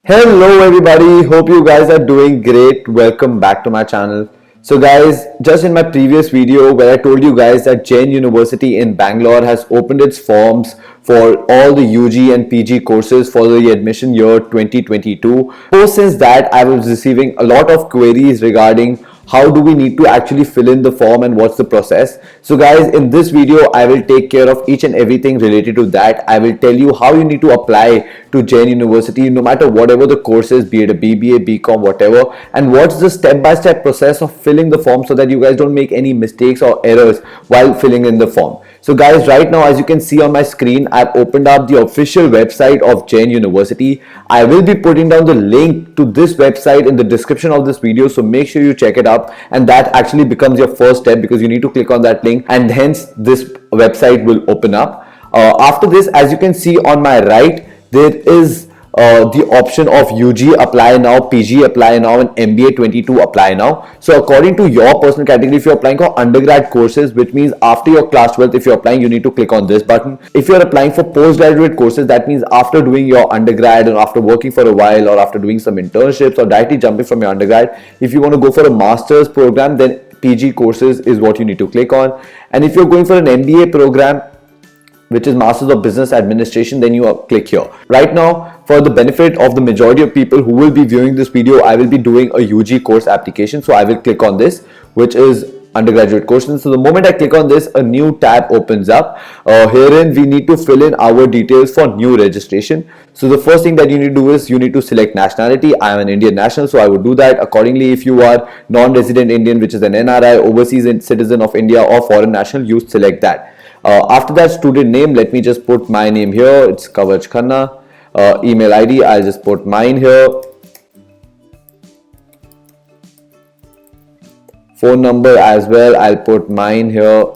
Hello everybody, hope you guys are doing great. Welcome back to my channel. So guys, just in my previous video where I told you guys that Jain University in Bangalore has opened its forms for all the UG and PG courses for the admission year 2022. So since that, I was receiving a lot of queries regarding how do we need to actually fill in the form and what's the process. So guys, in this video I will take care of each and everything related to that. I will tell you how you need to apply to Jain University no matter whatever the course is, be it a BBA, BCom, whatever, and what's the step-by-step process of filling the form so that you guys don't make any mistakes or errors while filling in the form. So guys, right now as you can see on my screen, I've opened up the official website of Jain University. I will be putting down the link to this website in the description of this video, so make sure you check it out, and that actually becomes your first step because you need to click on that link and hence this website will open up. After this, as you can see on my right, there is the option of UG apply now, PG apply now, and MBA 22 apply now. So according to your personal category, if you're applying for undergrad courses, which means after your class 12th, if you're applying, you need to click on this button. If you're applying for postgraduate courses, that means after doing your undergrad and after working for a while or after doing some internships or directly jumping from your undergrad, if you want to go for a master's program, then PG courses is what you need to click on. And if you're going for an MBA program, which is Masters of Business Administration, then you click here. Right now, for the benefit of the majority of people who will be viewing this video, I will be doing a UG course application. So I will click on this, which is undergraduate courses. So the moment I click on this, a new tab opens up. Herein, we need to fill in our details for new registration. So the first thing that you need to do is you need to select nationality. I am an Indian national, so I would do that. Accordingly, if you are non-resident Indian, which is an NRI, overseas citizen of India, or foreign national, you select that. After that, student name, let me just put my name here. It's Kavach Khanna. Email ID, I'll just put mine here. Phone number as well, I'll put mine here.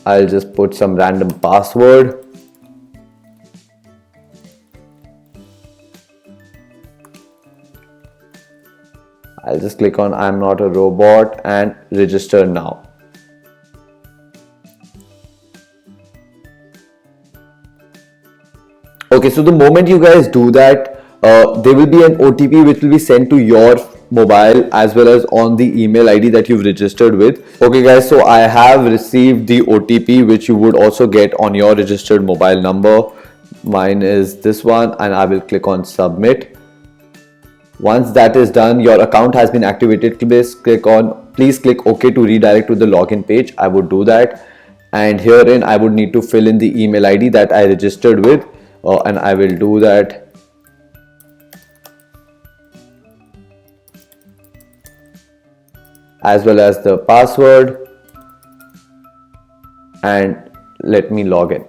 I'll just put some random password. I'll just click on I'm not a robot and register now. Okay, so the moment you guys do that, there will be an OTP which will be sent to your mobile as well as on the email ID that you've registered with. Okay guys, so I have received the OTP which you would also get on your registered mobile number. Mine is this one, and I will click on submit. Once that is done, your account has been activated. Please click OK to redirect to the login page. I would do that, and herein I would need to fill in the email ID that I registered with. And I will do that. As well as the password, and let me log in.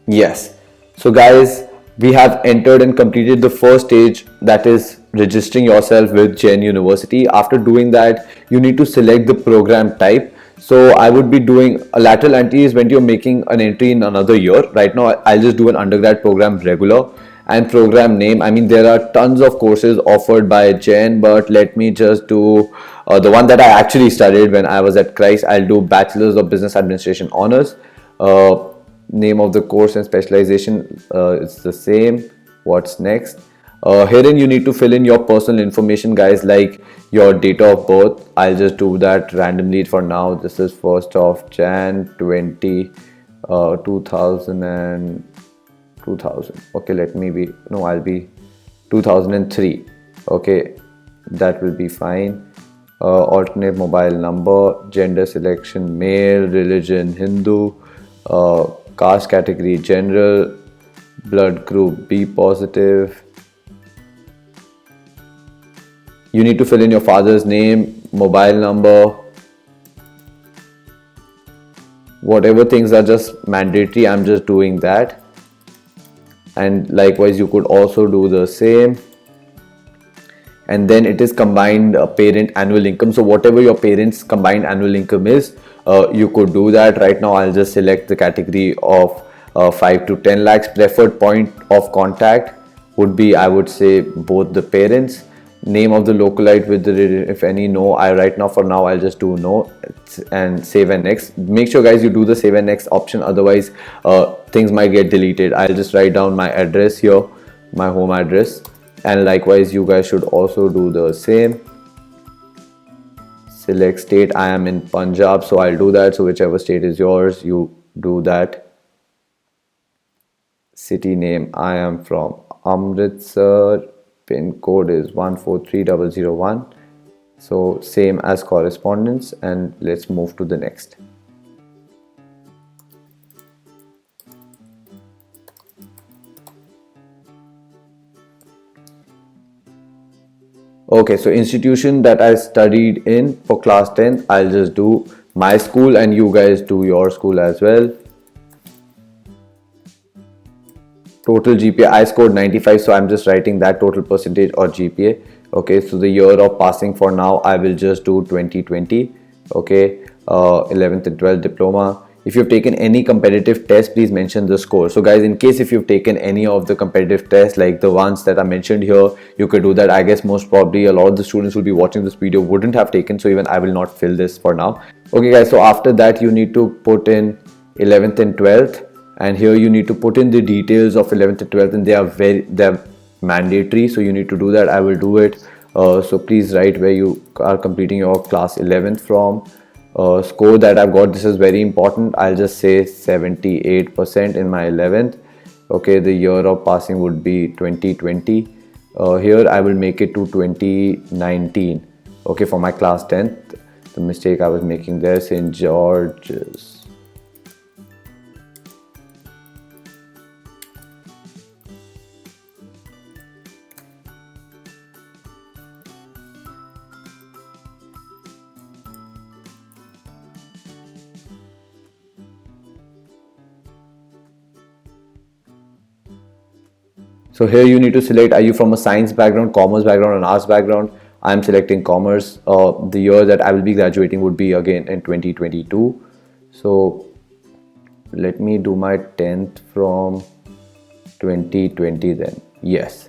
Yes, so guys, we have entered and completed the first stage, that is registering yourself with Jain University. After doing that, you need to select the program type. So I would be doing a lateral entry is when you're making an entry in another year. Right now, I'll just do an undergrad program regular, and program name. I mean, there are tons of courses offered by Jain, but let me just do the one that I actually studied when I was at Christ. I'll do Bachelor's of Business Administration Honors. Name of the course and specialization is the same. What's next? Herein you need to fill in your personal information, guys, like your date of birth. I'll just do that randomly for now. This is 1st of Jan 2000 and 2000. Okay, let me be, no, I'll be 2003. Okay, that will be fine. Alternate mobile number, gender selection male, religion Hindu, caste category general, blood group B positive. You need to fill in your father's name, mobile number, whatever things are just mandatory. I'm just doing that, and likewise you could also do the same. And then it is combined parent annual income. So whatever your parents combined annual income is, you could do that. Right now I'll just select the category of 5 to 10 lakhs. Preferred point of contact would be, I would say, both the parents. Name of the localite with the, if any, no. Right now for now I'll just do no and save and next. Make sure guys you do the save and next option, otherwise things might get deleted. I'll just write down my address here, my home address, and likewise you guys should also do the same. Select state. I am in Punjab, so I'll do that. So whichever state is yours, you do that. City name, I am from Amritsar. Pin code is 143001. So same as correspondence, and let's move to the next. Okay, so institution that I studied in for class 10th, I'll just do my school and you guys do your school as well. Total GPA, I scored 95, so I'm just writing that total percentage or GPA. Okay, so the year of passing for now, I will just do 2020. Okay, 11th and 12th diploma. If you've taken any competitive test, please mention the score. So guys, in case if you've taken any of the competitive tests like the ones that are mentioned here, you could do that. I guess most probably a lot of the students who will be watching this video wouldn't have taken, so even I will not fill this for now. Okay guys, so after that you need to put in 11th and 12th, and here you need to put in the details of 11th and 12th, and they're mandatory, so you need to do that. I will do it. So please write where you are completing your class 11th from. Score that I've got, this is very important. I'll just say 78% in my 11th. Okay, the year of passing would be 2020. Here I will make it to 2019. Okay, for my class 10th. The mistake I was making there, St. George's. So here you need to select, are you from a science background, commerce background, and arts background? I'm selecting commerce. The year that I will be graduating would be again in 2022. So let me do my 10th from 2020 then. Yes,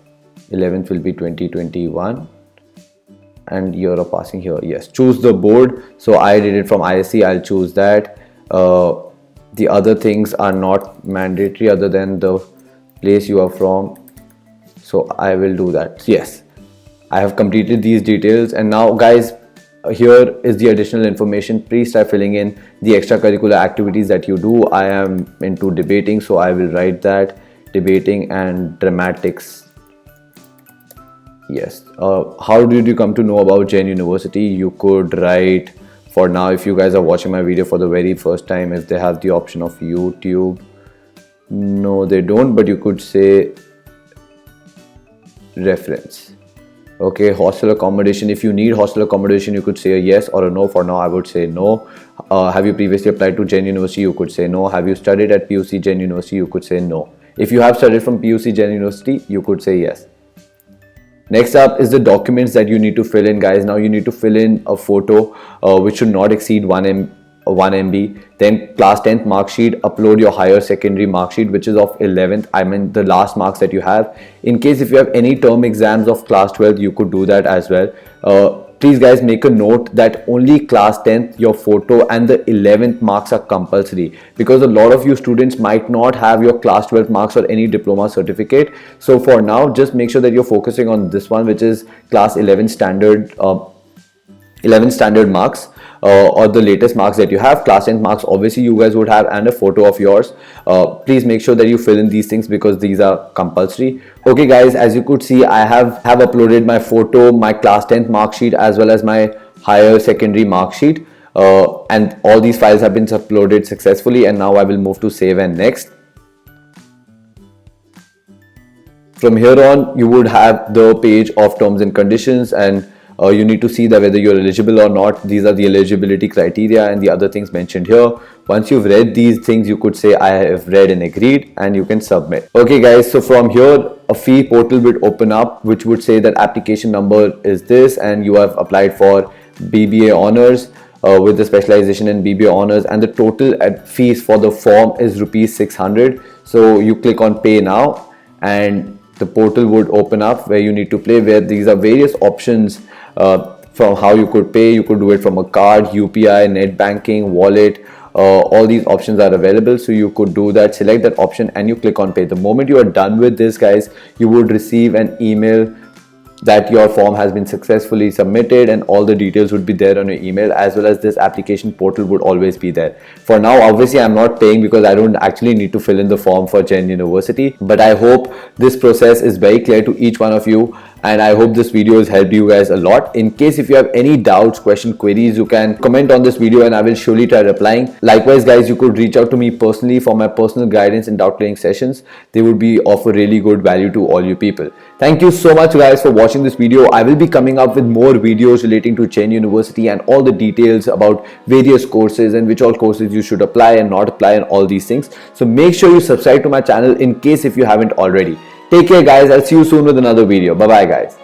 11th will be 2021. And year of passing here, yes. Choose the board. So I did it from ISC, I'll choose that. The other things are not mandatory other than the place you are from. So I will do that. Yes, I have completed these details, and now guys, here is the additional information. Please start filling in the extracurricular activities that you do. I am into debating, so I will write that, debating and dramatics. Yes. How did you come to know about Jain University? You could write, for now, if you guys are watching my video for the very first time, if they have the option of YouTube. No, they don't, but you could say reference. Okay, hostel accommodation. If you need hostel accommodation, you could say a yes or a no. For now, I would say no. Have you previously applied to Jain University? You could say no. Have you studied at PUC Jain University? You could say no. If you have studied from PUC Jain University, you could say yes. Next up is the documents that you need to fill in, guys. Now you need to fill in a photo which should not exceed 1 MB. Then class 10th mark sheet. Upload your higher secondary mark sheet, which is of 11th. I mean the last marks that you have. In case if you have any term exams of class 12th, you could do that as well. Please guys, make a note that only class 10th, your photo and the 11th marks are compulsory, because a lot of you students might not have your class 12th marks or any diploma certificate. So for now, just make sure that you're focusing on this one, which is class 11 standard 11 standard marks, or the latest marks that you have. Class 10th marks obviously you guys would have, and a photo of yours. Please make sure that you fill in these things because these are compulsory. Okay guys, as you could see, I have uploaded my photo, my class 10th mark sheet, as well as my higher secondary mark sheet, and all these files have been uploaded successfully. And now I will move to save and next. From here on, you would have the page of terms and conditions, and you need to see that whether you're eligible or not. These are the eligibility criteria and the other things mentioned here. Once you've read these things, you could say I have read and agreed, and you can submit. Okay guys, so from here a fee portal would open up, which would say that application number is this, and you have applied for BBA honors with the specialization in BBA honors, and the total fees for the form is rupees 600. So you click on pay now, and the portal would open up where you need to pay, where these are various options from how you could pay. You could do it from a card, UPI, net banking, wallet, all these options are available, so you could do that. Select that option and you click on pay. The moment you are done with this, guys, you would receive an email that your form has been successfully submitted, and all the details would be there on your email, as well as this application portal would always be there. For now, obviously I'm not paying because I don't actually need to fill in the form for Jain University, but I hope this process is very clear to each one of you, and I hope this video has helped you guys a lot. In case if you have any doubts, question, queries, you can comment on this video and I will surely try replying. Likewise, guys, you could reach out to me personally for my personal guidance and doubt clearing sessions. They would be of a really good value to all you people. Thank you so much, guys, for watching this video. I will be coming up with more videos relating to Jain University and all the details about various courses and which all courses you should apply and not apply and all these things. So make sure you subscribe to my channel in case if you haven't already. Take care, guys. I'll see you soon with another video. Bye bye, guys.